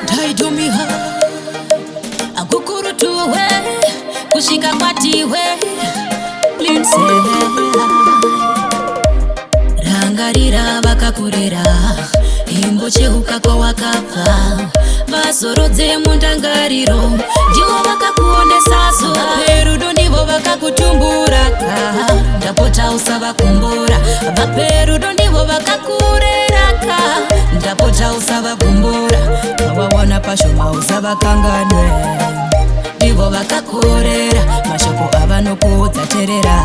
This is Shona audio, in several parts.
Taidumiha agukuru tuwe kushinga kwatiwe Lindsay rangarira vakakurera imbocheuka kwawakabva vazorodze mundangariro ndivo vakakuonesaso vaperudo ndivo vakakutumbura ndapota usavakumbura vaperudo ndivo vakakureraka ndapota usavakumbura vawawana pashoma usavakanganwe ndivo vakakorera mashoko avanokuudzaterera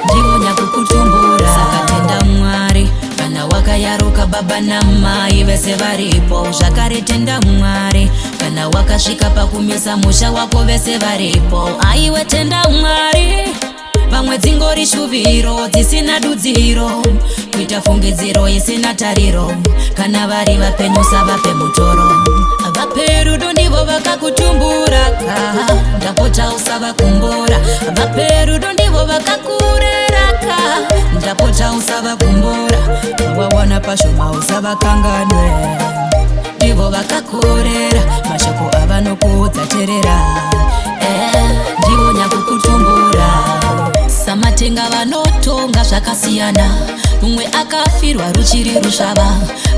ndivo nyakukutumbura saka tenda Mwari kana wakayaruka baba namai vese varipo zvakare tenda Mwari kana wakasvika pakumisa musha wako vese varipo aiwe tenda Mwari vamwe dzingori shuviro dzisina dudziro kuita fungidziro isina tariro kana vari vapenyusa vape mutoro vaperudo ndivo vakakutumbura ndapota usavakumbura vaperudo ndivo vakakureraka ndapota usavakumbura vawawana pashoma usavakanganwe ndivo vakakorera mashoko avanokuudzaterera ndivo nyakukutumbura samatenga vanotonga zvakasiyana mumwe akafirwa ruchiri rusvava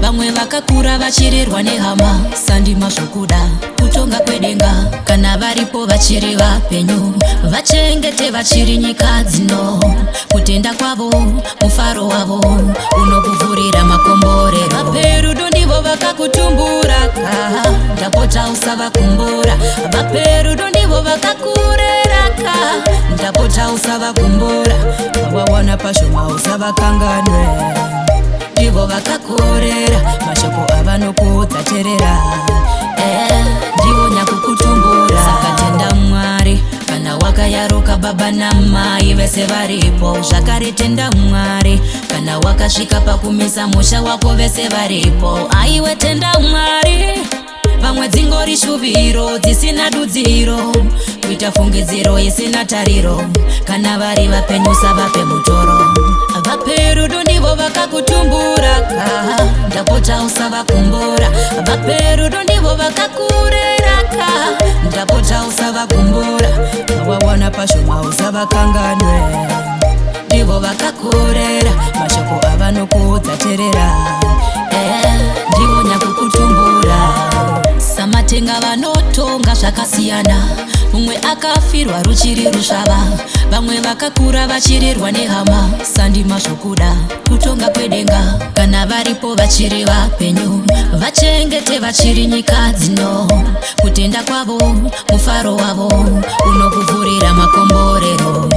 vamwe vakakura vachirerwa nehama sandima zvokuda kutonga kwedenga kana varipo vachiri vapenyu vachengete vachiri nyika dzino kutenda kwavo mufaro wavo unokuvhurira makomborero vaperudo ndivo vakakutumbura ndapota usavakumbura vaperudo ndivo vakakureraka ndapota usavakumbura vawawana pashoma usavakanganwe ndivo vakakorera mashoko avanokuudzaterera ndivo nyakukutumbura saka tenda Mwari kana wakayaruka baba namai vese varipo zvakare tenda Mwari kana wakasvika pakumisa musha wako vese varipo aiwe tenda Mwari vamwe dzingori shuviro dzisina dudziro kuita fungidziro isina tariro kana vari vapenyusa vape mutoro vaperudo ndivo vakakutumbura ndapota usavakumbura vaperudo ndivo vakakureraka ndapota usavakumbura vawawana pashoma usavakanganwe ndivo vakakorera mashoko avanokuudzaterera ndivo nyakukutumbura samatenga vanotonga zvakasiyana mumwe akafirwa ruchiri rusvava vamwe vakakura vachirerwa nehama sandima zvokuda kutonga kwedenga kana varipo vachiri vapenyu vachengete vachiri nyika dzino kutenda kwavo mufaro wavo unokuvhurira makomborero